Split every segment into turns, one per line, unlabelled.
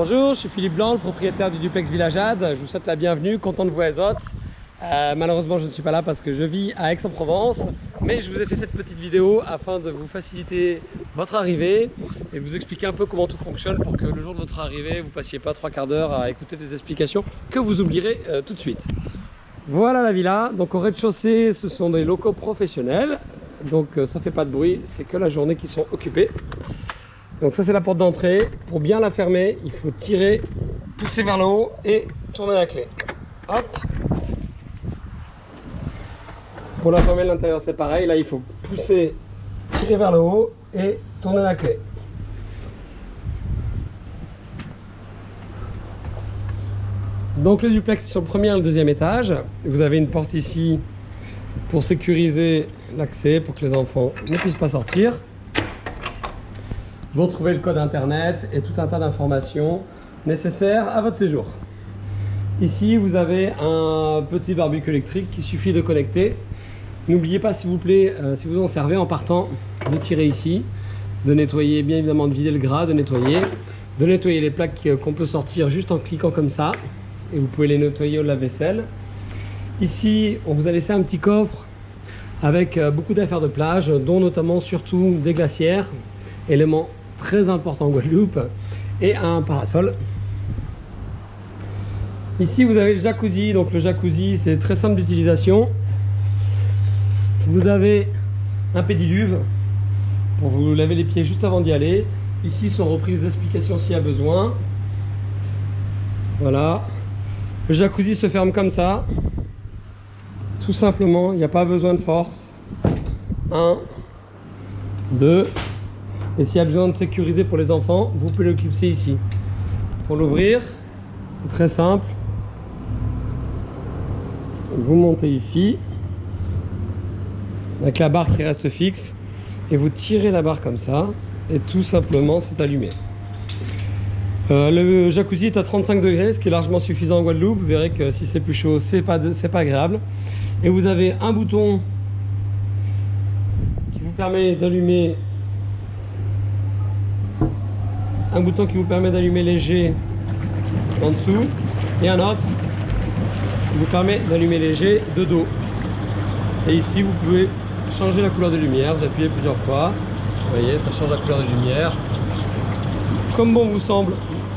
Bonjour, je suis Philippe Blanc, le propriétaire du duplex Villa Jade. Je vous souhaite la bienvenue, content de vous être. Malheureusement, je ne suis pas là parce que je vis à Aix-en-Provence, mais je vous ai fait cette petite vidéo afin de vous faciliter votre arrivée et vous expliquer un peu comment tout fonctionne pour que le jour de votre arrivée, vous ne passiez pas 3/4 d'heure à écouter des explications que vous oublierez tout de suite. Voilà la villa. Donc au rez-de-chaussée, ce sont des locaux professionnels. Donc ça ne fait pas de bruit, c'est que la journée qui sont occupés. Donc ça c'est la porte d'entrée. Pour bien la fermer, il faut tirer, pousser vers le haut et tourner la clé. Hop. Pour la fermer de l'intérieur c'est pareil. Là il faut pousser, tirer vers le haut et tourner la clé. Donc le duplex est sur le premier et le deuxième étage. Vous avez une porte ici pour sécuriser l'accès, pour que les enfants ne puissent pas sortir. Vous retrouvez le code internet et tout un tas d'informations nécessaires à votre séjour. Ici, vous avez un petit barbecue électrique qu'il suffit de connecter. N'oubliez pas, s'il vous plaît, si vous en servez en partant, de tirer ici, de nettoyer, bien évidemment, de vider le gras, de nettoyer les plaques qu'on peut sortir juste en cliquant comme ça. Et vous pouvez les nettoyer au lave-vaisselle. Ici, on vous a laissé un petit coffre avec beaucoup d'affaires de plage, dont notamment surtout des glacières, élément très important en Guadeloupe, et un parasol. Ici vous avez le jacuzzi. Donc le jacuzzi c'est très simple d'utilisation. Vous avez un pédiluve pour vous laver les pieds juste avant d'y aller. Ici sont reprises les explications s'il y a besoin. Voilà, le jacuzzi se ferme comme ça, tout simplement, il n'y a pas besoin de force. 1, 2. Et s'il y a besoin de sécuriser pour les enfants, vous pouvez le clipser ici. Pour l'ouvrir, c'est très simple. Vous montez ici, avec la barre qui reste fixe, et vous tirez la barre comme ça, et tout simplement c'est allumé. Le jacuzzi est à 35 degrés, ce qui est largement suffisant en Guadeloupe. Vous verrez que si c'est plus chaud, c'est pas agréable. Et vous avez un bouton qui vous permet d'allumer les jets en dessous, et un autre qui vous permet d'allumer les jets de dos. Et ici vous pouvez changer la couleur de lumière, vous appuyez plusieurs fois, vous voyez, ça change la couleur de lumière comme bon vous semble.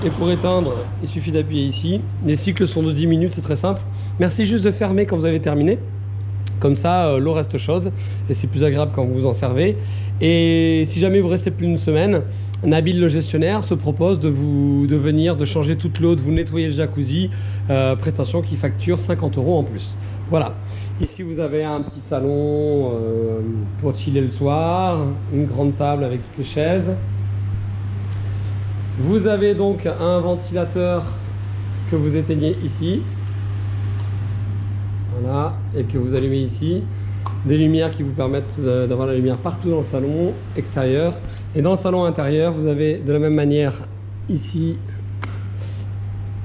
Et pour éteindre, il suffit d'appuyer ici. Les cycles sont de 10 minutes, c'est très simple. Merci juste de fermer quand vous avez terminé. Comme ça, l'eau reste chaude et c'est plus agréable quand vous vous en servez. Et si jamais vous restez plus d'une semaine, Nabil, le gestionnaire, se propose de venir, de changer toute l'eau, de vous nettoyer le jacuzzi, prestation qui facture 50 € en plus. Voilà. Ici, vous avez un petit salon pour chiller le soir, une grande table avec toutes les chaises. Vous avez donc un ventilateur que vous éteignez ici. Voilà, et que vous allumez ici. Des lumières qui vous permettent d'avoir la lumière partout dans le salon extérieur. Et dans le salon intérieur, vous avez de la même manière ici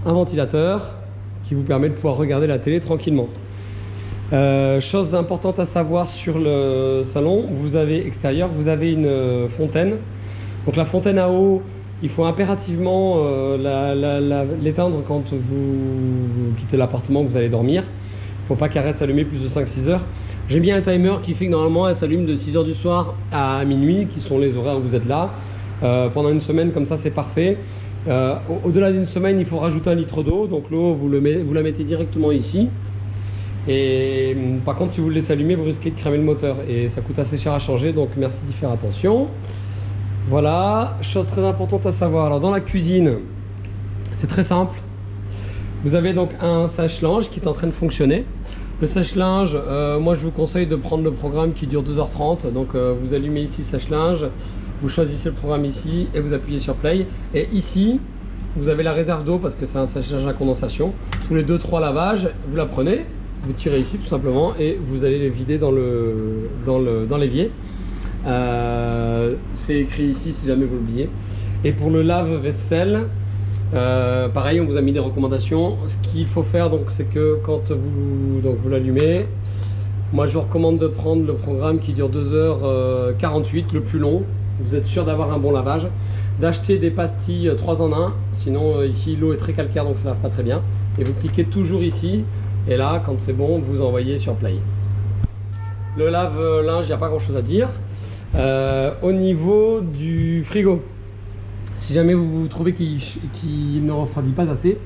un ventilateur qui vous permet de pouvoir regarder la télé tranquillement. Chose importante à savoir sur le salon, vous avez extérieur, vous avez une fontaine. Donc la fontaine à eau, il faut impérativement l'éteindre quand vous quittez l'appartement, que vous allez dormir. Il ne faut pas qu'elle reste allumée plus de 5-6 heures. J'ai mis un timer qui fait que normalement elle s'allume de 6 h du soir à minuit, qui sont les horaires où vous êtes là. Pendant une semaine comme ça c'est parfait. Au-delà d'une semaine il faut rajouter 1 litre d'eau. Donc l'eau vous la mettez directement ici. Et par contre si vous le laissez allumer vous risquez de cramer le moteur. Et ça coûte assez cher à changer, donc merci d'y faire attention. Voilà, chose très importante à savoir. Alors dans la cuisine, c'est très simple. Vous avez donc un sèche-linge qui est en train de fonctionner. Le sèche-linge, moi je vous conseille de prendre le programme qui dure 2h30. Donc vous allumez ici sèche-linge, vous choisissez le programme ici et vous appuyez sur play. Et ici, vous avez la réserve d'eau parce que c'est un sèche-linge à condensation. Tous les 2-3 lavages, vous la prenez, vous tirez ici tout simplement et vous allez les vider dans l'évier. C'est écrit ici si jamais vous l'oubliez. Et pour le lave-vaisselle, pareil, on vous a mis des recommandations. Ce qu'il faut faire, c'est que quand vous l'allumez, moi je vous recommande de prendre le programme qui dure 2h48, le plus long. Vous êtes sûr d'avoir un bon lavage. d'acheter des pastilles 3 en 1. Sinon, ici, l'eau est très calcaire, donc ça lave pas très bien. Et vous cliquez toujours ici. Et là, quand c'est bon, vous envoyez sur Play. Le lave-linge, il n'y a pas grand-chose à dire. Au niveau du frigo, si jamais vous trouvez qu'il ne refroidit pas assez,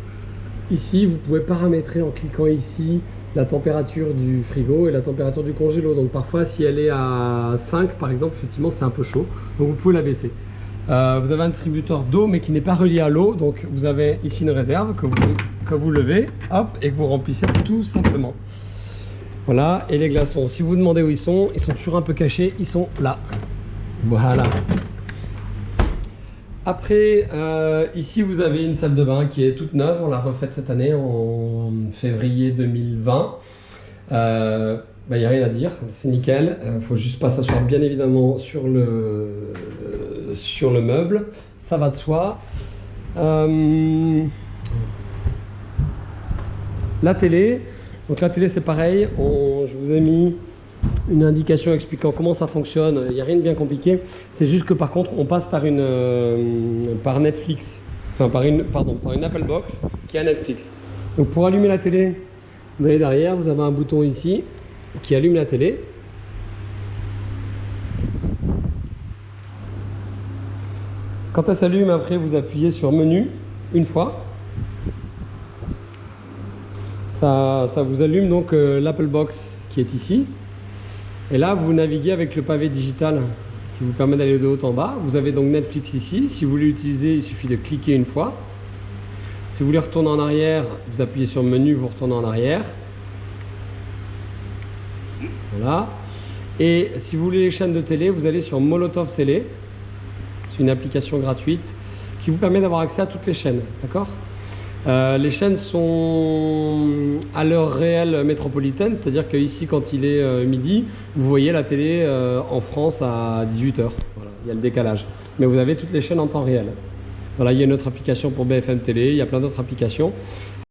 ici, vous pouvez paramétrer en cliquant ici la température du frigo et la température du congélo. Donc parfois, si elle est à 5 par exemple, effectivement, c'est un peu chaud. Donc vous pouvez la baisser. Vous avez un distributeur d'eau, mais qui n'est pas relié à l'eau. Donc vous avez ici une réserve que vous levez, hop, et que vous remplissez tout simplement. Voilà, et les glaçons, si vous demandez où ils sont toujours un peu cachés, ils sont là. Voilà. Après, ici vous avez une salle de bain qui est toute neuve, on l'a refaite cette année en février 2020. Il n'y a rien à dire, c'est nickel. Faut juste pas s'asseoir bien évidemment sur le meuble, ça va de soi. La télé, donc la télé c'est pareil, je vous ai mis une indication expliquant comment ça fonctionne, il n'y a rien de bien compliqué, c'est juste que par contre on passe par Netflix, enfin par une Apple Box qui a Netflix. Donc pour allumer la télé, vous allez derrière, vous avez un bouton ici qui allume la télé. Quand elle s'allume, après vous appuyez sur menu une fois. Ça vous allume donc l'Apple Box qui est ici. Et là, vous naviguez avec le pavé digital qui vous permet d'aller de haut en bas. Vous avez donc Netflix ici. Si vous voulez l'utiliser, il suffit de cliquer une fois. Si vous voulez retourner en arrière, vous appuyez sur menu, vous retournez en arrière. Voilà. Et si vous voulez les chaînes de télé, vous allez sur Molotov Télé. C'est une application gratuite qui vous permet d'avoir accès à toutes les chaînes. D'accord ? Les chaînes sont à l'heure réelle métropolitaine, c'est-à-dire qu'ici, quand il est midi, vous voyez la télé en France à 18 h. Voilà, il y a le décalage. Mais vous avez toutes les chaînes en temps réel. Voilà, il y a une autre application pour BFM Télé, il y a plein d'autres applications.